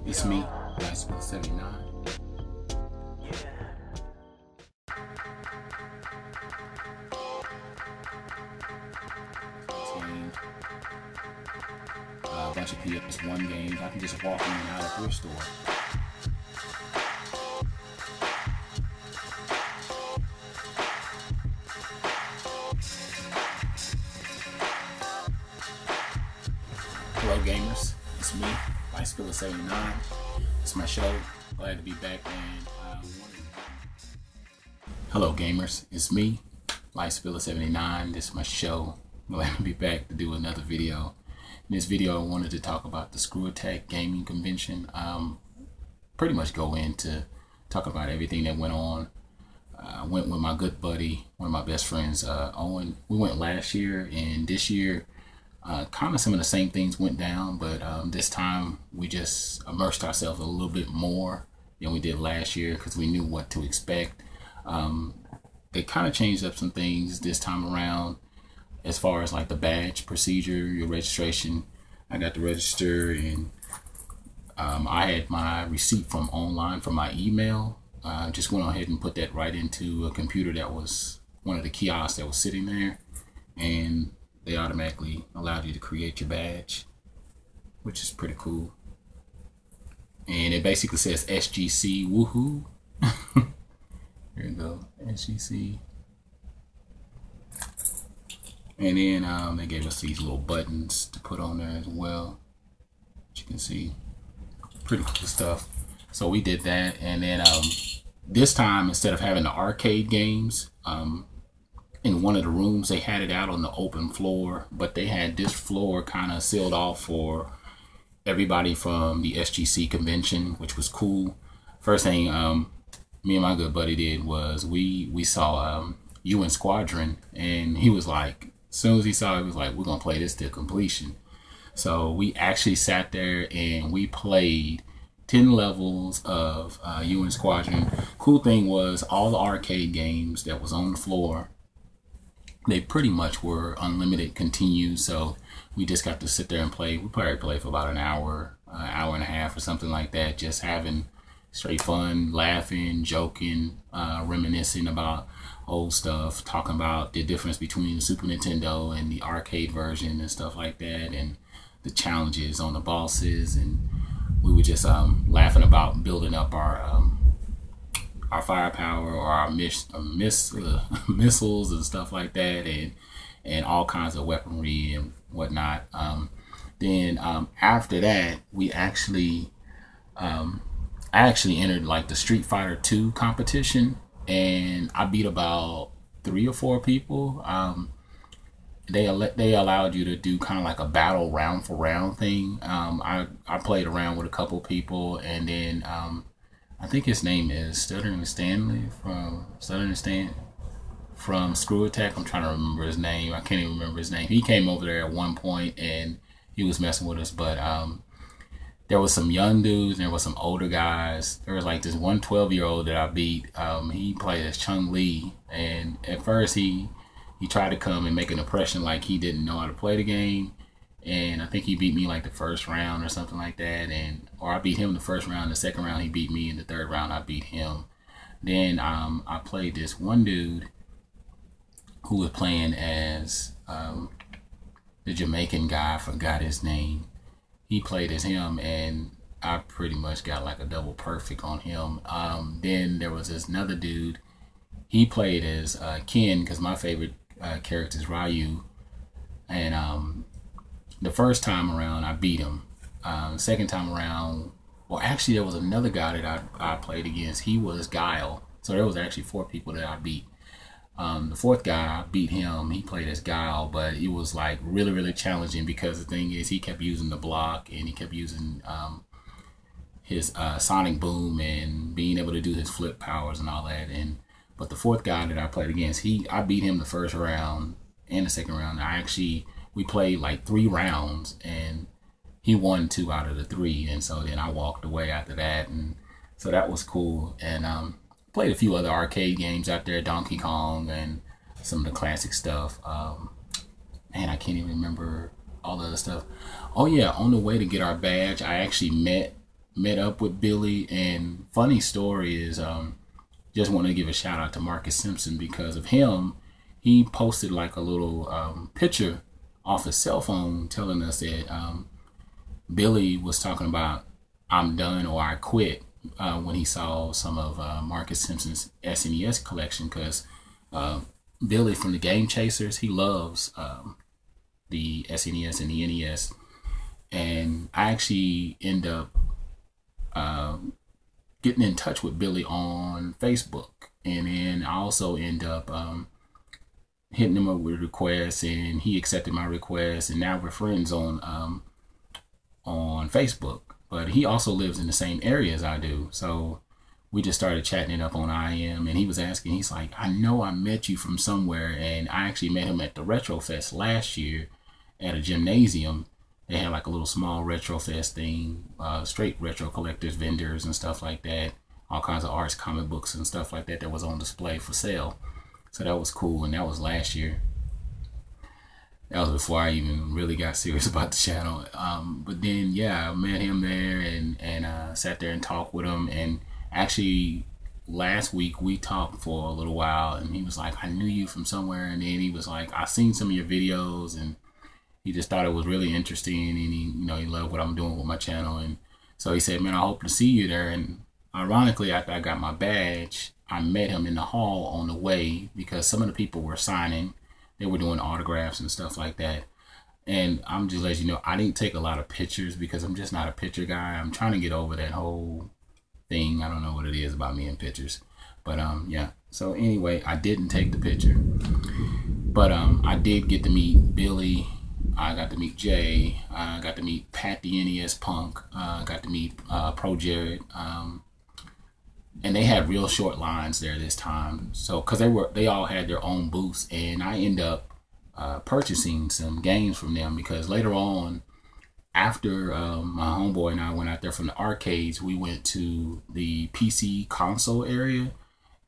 It's me, SPILLIN. A bunch of PS1 games. I can just walk in and out of thrift store. Hello gamers, it's me, SPILLIN. It's my show. Glad to be back, man. Hello gamers, it's me, SPILLIN. This is my show. Glad to be back to do another video. In this video, I wanted to talk about the ScrewAttack Gaming Convention. Pretty much go into talking about everything that went on. I went with my good buddy, one of my best friends, Owen. We went last year, and this year, kind of some of the same things went down, but this time we just immersed ourselves a little bit more than we did last year because we knew what to expect. They kind of changed up some things this time around as far as like the badge procedure, your registration. I got to register, and I had my receipt from online from my email. Just went ahead and put that right into a computer that was one of the kiosks that was sitting there, and they automatically allowed you to create your badge, which is pretty cool. And it basically says SGC, woohoo. Here we go, SGC. And then they gave us these little buttons to put on there as well. As you can see, pretty cool stuff. So we did that, and then this time, instead of having the arcade games, in one of the rooms, they had it out on the open floor, but they had this floor kind of sealed off for everybody from the SGC convention, which was cool. First thing me and my good buddy did was we saw you in Squadron, and he was like, as soon as he saw it, he was like, we're gonna play this to completion. So we actually sat there and we played 10 levels of you in Squadron. Cool thing was all the arcade games that was on the floor, they pretty much were unlimited continue, so we just got to sit there and play. We probably played for about an hour and a half or something like that, just having straight fun, laughing, joking, reminiscing about old stuff, talking about the difference between the Super Nintendo and the arcade version and stuff like that, and the challenges on the bosses. And we were just laughing about building up our firepower, or our missiles and stuff like that, and all kinds of weaponry and whatnot. Then after that, we actually I actually entered like the Street Fighter 2 competition, and I beat about 3 or 4 people. They allowed you to do kind of like a battle round for round thing. I played around with a couple people, and then I think his name is Stuttering Stanley from ScrewAttack. I'm trying to remember his name. I can't even remember his name. He came over there at one point and he was messing with us, but there was some young dudes and there was some older guys. There was like this one 12-year-old that I beat. He played as Chung-Li, and at first he tried to come and make an impression like he didn't know how to play the game. And I think he beat me like the first round or something like that, or I beat him the first round. The second round he beat me, and the third round I beat him. Then I played this one dude who was playing as the Jamaican guy. I forgot his name. He played as him, and I pretty much got like a double perfect on him. Then there was this another dude. He played as Ken, because my favorite character is Ryu, and the first time around, I beat him. Second time around, well, actually, there was another guy that I played against. He was Guile. So there was actually 4 people that I beat. The fourth guy, I beat him. He played as Guile, but it was like really, really challenging, because the thing is, he kept using the block, and he kept using his sonic boom and being able to do his flip powers and all that. But the fourth guy that I played against, I beat him the first round and the second round. We played like 3 rounds, and he won 2 out of the 3, and so then I walked away after that, and so that was cool. And played a few other arcade games out there, Donkey Kong and some of the classic stuff. Man, I can't even remember all the other stuff. Oh yeah, on the way to get our badge, I actually met met up with Billy, and funny story is just want to give a shout out to Marcus Simpson. Because of him, he posted like a little picture off his cell phone telling us that Billy was talking about I'm done or I quit when he saw some of Marcus Simpson's SNES collection. Because Billy from the Game Chasers, he loves the SNES and the NES. And I actually end up getting in touch with Billy on Facebook. And then I also end up hitting him up with requests, and he accepted my request, and now we're friends on Facebook. But he also lives in the same area as I do, so we just started chatting it up on IM, and he was asking, he's like, I know I met you from somewhere. And I actually met him at the Retro Fest last year at a gymnasium. They had like a little small Retro Fest thing, straight retro collectors, vendors and stuff like that, all kinds of arts, comic books and stuff like that that was on display for sale. So that was cool, and that was last year. That was before I even really got serious about the channel. But then, yeah, I met him there and sat there and talked with him. And actually, last week we talked for a little while, and he was like, I knew you from somewhere. And then he was like, I seen some of your videos, and he just thought it was really interesting, and he loved what I'm doing with my channel. And so he said, man, I hope to see you there. And ironically, after I got my badge, I met him in the hall on the way, because some of the people were signing. They were doing autographs and stuff like that. And I'm just letting you know, I didn't take a lot of pictures because I'm just not a picture guy. I'm trying to get over that whole thing. I don't know what it is about me and pictures. But yeah. So anyway, I didn't take the picture. But I did get to meet Billy. I got to meet Jay. I got to meet Pat the NES Punk. I got to meet Pro Jared. And they had real short lines there this time. So, cause they all had their own booths, and I end up purchasing some games from them, because later on, after my homeboy and I went out there from the arcades, we went to the PC console area,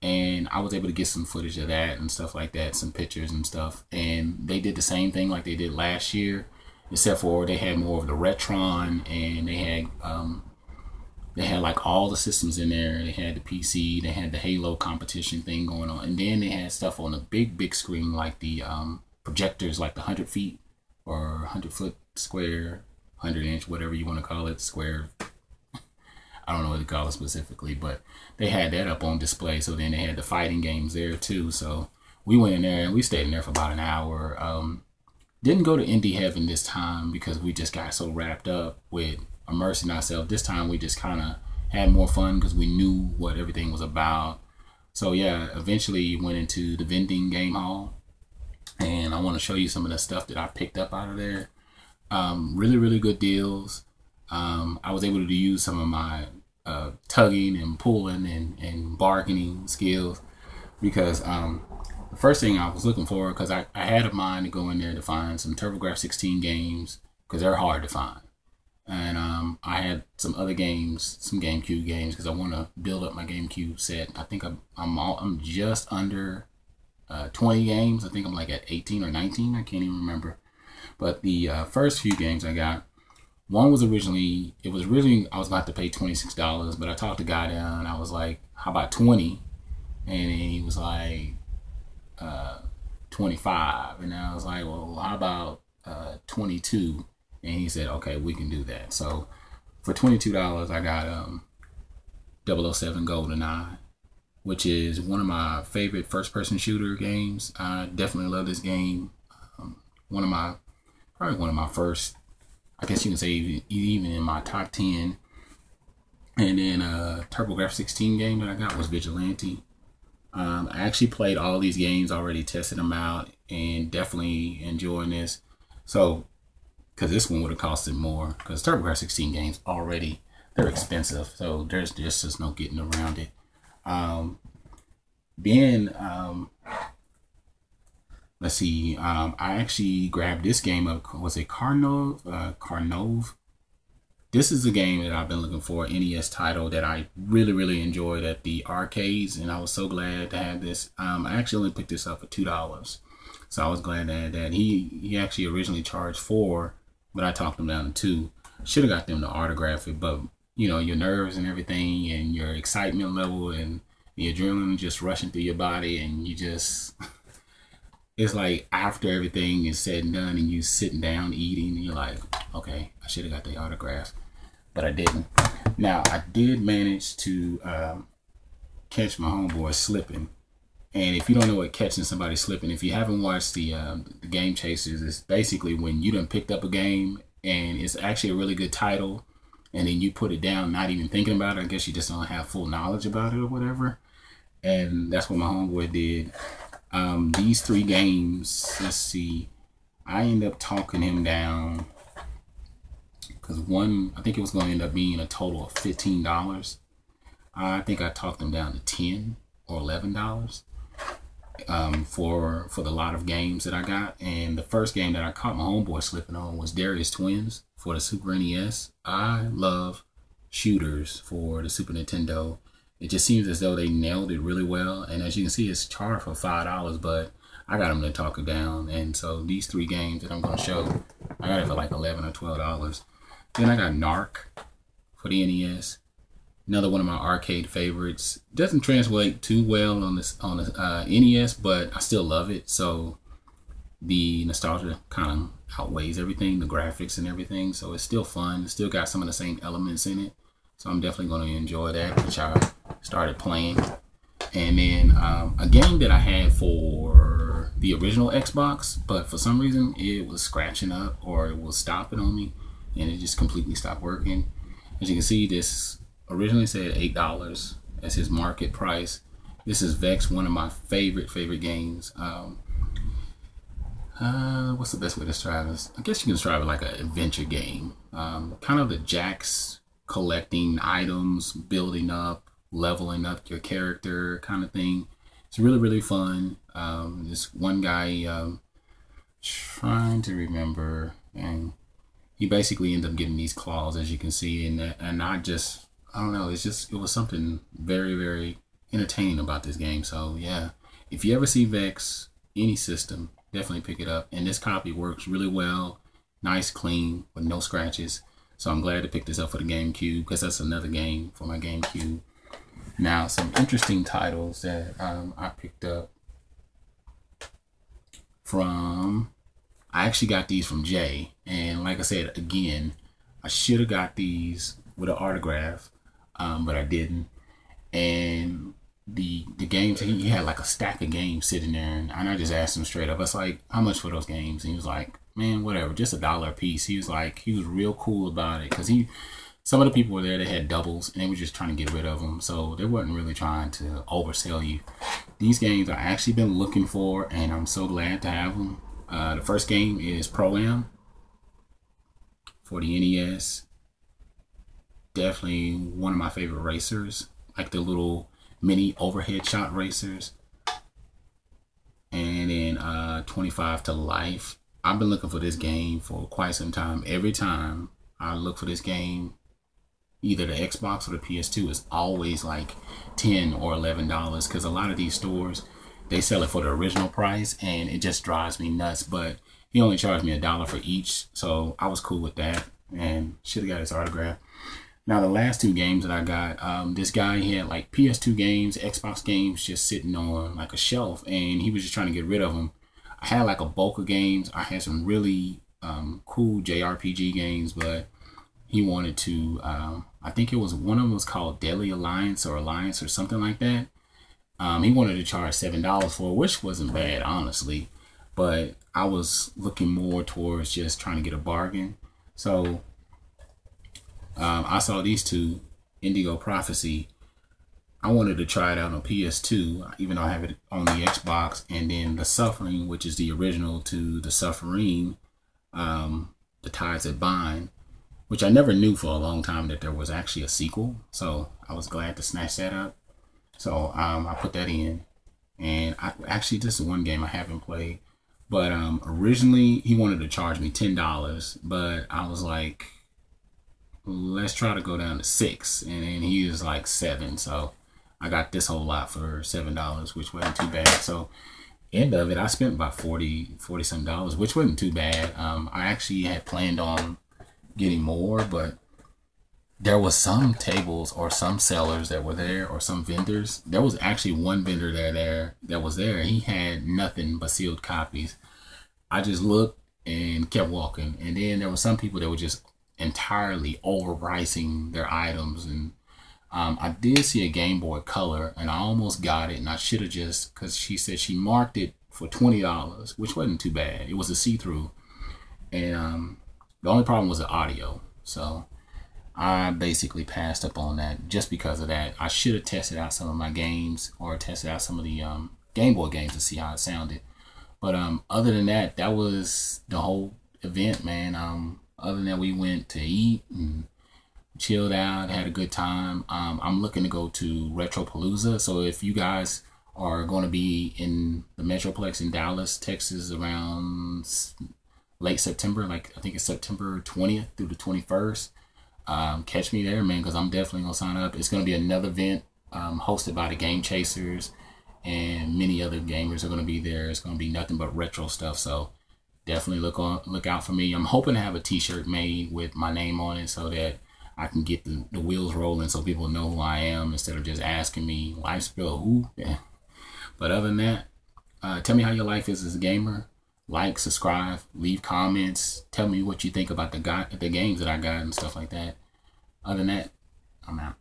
and I was able to get some footage of that and stuff like that, some pictures and stuff. And they did the same thing like they did last year, except for they had more of the Retron, and they had like all the systems in there. They had the PC, they had the Halo competition thing going on, and then they had stuff on the big screen, like the projectors, like the 100 feet or 100 foot square, 100 inch, whatever you want to call it, square. I don't know what to call it specifically, but they had that up on display. So then they had the fighting games there too. So we went in there and we stayed in there for about an hour. Didn't go to Indie Heaven this time because we just got so wrapped up with immersing ourselves. This time we just kind of had more fun because we knew what everything was about. So yeah, eventually went into the vending game hall, and I want to show you some of the stuff that I picked up out of there. Really good deals. I was able to use some of my tugging and pulling and bargaining skills, because the first thing I was looking for, because I had a mind to go in there to find some TurboGrafx-16 games, because they're hard to find. And I had some other games, some GameCube games, because I want to build up my GameCube set. I think I'm just under 20 games. I think I'm like at 18 or 19. I can't even remember. But the first few games I got, one was originally, I was about to pay $26, but I talked the guy down. I was like, how about 20? And he was like, 25. And I was like, well, how about 22? And he said, okay, we can do that. So for $22, I got 007 GoldenEye, which is one of my favorite first-person shooter games. I definitely love this game. Probably one of my first, I guess you can say even in my top 10. And then TurboGrafx-16 game that I got was Vigilante. I actually played all these games already, tested them out, and definitely enjoying this. So, because this one would have costed more, because TurboGrafx-16 games already, they're expensive, so there's just no getting around it. Let's see, I actually grabbed this game up. Was it Carnove? This is a game that I've been looking for, an NES title that I really enjoyed at the arcades, and I was so glad to have this. I actually only picked this up for $2, so I was glad to have that. He actually originally charged $4, but I talked him down to $2. Should have got them to autograph it, but you know, your nerves and everything, and your excitement level and the adrenaline just rushing through your body, and you just, it's like after everything is said and done and you sitting down eating, and you're like, okay, I should have got the autograph, but I didn't. Now, I did manage to catch my homeboy slipping. And if you don't know what catching somebody slipping, if you haven't watched the Game Chasers, it's basically when you done picked up a game and it's actually a really good title, and then you put it down not even thinking about it. I guess you just don't have full knowledge about it or whatever. And that's what my homeboy did. These 3 games, let's see, I ended up talking him down because one, I think it was going to end up being a total of $15. I think I talked him down to $10 or $11 for the lot of games that I got. And the first game that I caught my homeboy slipping on was Darius Twins for the Super NES. I love shooters for the Super Nintendo. It just seems as though they nailed it really well. And as you can see, it's charged for $5, but I got them to talk it down. And so these 3 games that I'm going to show, I got it for like $11 or $12. Then I got Narc for the NES. Another one of my arcade favorites. Doesn't translate too well on the NES, but I still love it. So the nostalgia kind of outweighs everything, the graphics and everything. So it's still fun. It's still got some of the same elements in it. So I'm definitely going to enjoy that, which I started playing. And then a game that I had for the original Xbox, but for some reason it was scratching up or it was stopping on me, and it just completely stopped working. As you can see, this originally said $8 as his market price. This is Vex, one of my favorite games. What's the best way to describe this? I guess you can describe it like an adventure game. Kind of the Jacks collecting items, building up, leveling up your character kind of thing. It's really fun. This one guy, trying to remember, and he basically ended up getting these claws, as you can see, and I don't know, it was something very entertaining about this game. So yeah, if you ever see Vex, any system, definitely pick it up. And this copy works really well, nice, clean, with no scratches. So I'm glad to pick this up for the GameCube, because that's another game for my GameCube. Now, some interesting titles that I picked up from, I actually got these from Jay. And like I said, again, I should have got these with an autograph, but I didn't. And the games, he had like a stack of games sitting there, and I just asked him straight up, I was like, how much for those games? And he was like, man, whatever, just $1 a piece. He was real cool about it, because some of the people were there that had doubles, and they were just trying to get rid of them, so they wasn't really trying to oversell you. These games I actually been looking for, and I'm so glad to have them. The first game is Pro-Am for the NES. Definitely one of my favorite racers, like the little mini overhead shot racers. And then 25 to Life. I've been looking for this game for quite some time. Every time I look for this game, either the Xbox or the PS2, is always like $10 or $11, because a lot of these stores, they sell it for the original price, and it just drives me nuts. But he only charged me $1 for each, so I was cool with that, and should have got his autograph. Now, the last 2 games that I got, this guy, he had like PS2 games, Xbox games just sitting on like a shelf, and he was just trying to get rid of them. I had like a bulk of games. I had some really cool JRPG games, but he wanted to, I think it was, one of them was called Deadly Alliance or something like that. He wanted to charge $7 for it, which wasn't bad, honestly, but I was looking more towards just trying to get a bargain. So I saw these 2, Indigo Prophecy. I wanted to try it out on PS2, even though I have it on the Xbox, and then The Suffering, which is the original to The Suffering, The Ties That Bind, which I never knew for a long time that there was actually a sequel. So I was glad to snatch that up. So I put that in, and actually this is one game I haven't played. But originally he wanted to charge me $10, but I was like, let's try to go down to $6, and then he was like $7. So I got this whole lot for $7, which wasn't too bad. So end of it, I spent about $40 some dollars, which wasn't too bad. I actually had planned on getting more, but there was some tables or some sellers that were there, or some vendors. There was actually one vendor that was there. He had nothing but sealed copies. I just looked and kept walking. And then there were some people that were just entirely overpricing their items. And I did see a Game Boy Color, and I almost got it. And I should have just, because she said she marked it for $20, which wasn't too bad. It was a see-through. And the only problem was the audio. So I basically passed up on that just because of that. I should have tested out some of my games, or tested out some of the Game Boy games to see how it sounded. But other than that, that was the whole event, man. Other than that, we went to eat and chilled out, had a good time. I'm looking to go to Retropalooza. So if you guys are going to be in the Metroplex in Dallas, Texas around late September, like I think it's September 20th through the 21st, catch me there, man, because I'm definitely gonna sign up. It's gonna be another event hosted by the Game Chasers, and many other gamers are gonna be there. It's gonna be nothing but retro stuff, so definitely look out for me. I'm hoping to have a t-shirt made with my name on it so that I can get the wheels rolling, so people know who I am instead of just asking me, life spill who? Yeah. But other than that, tell me how your life is as a gamer. Like, subscribe, leave comments, tell me what you think about the games that I got and stuff like that. Other than that, I'm out.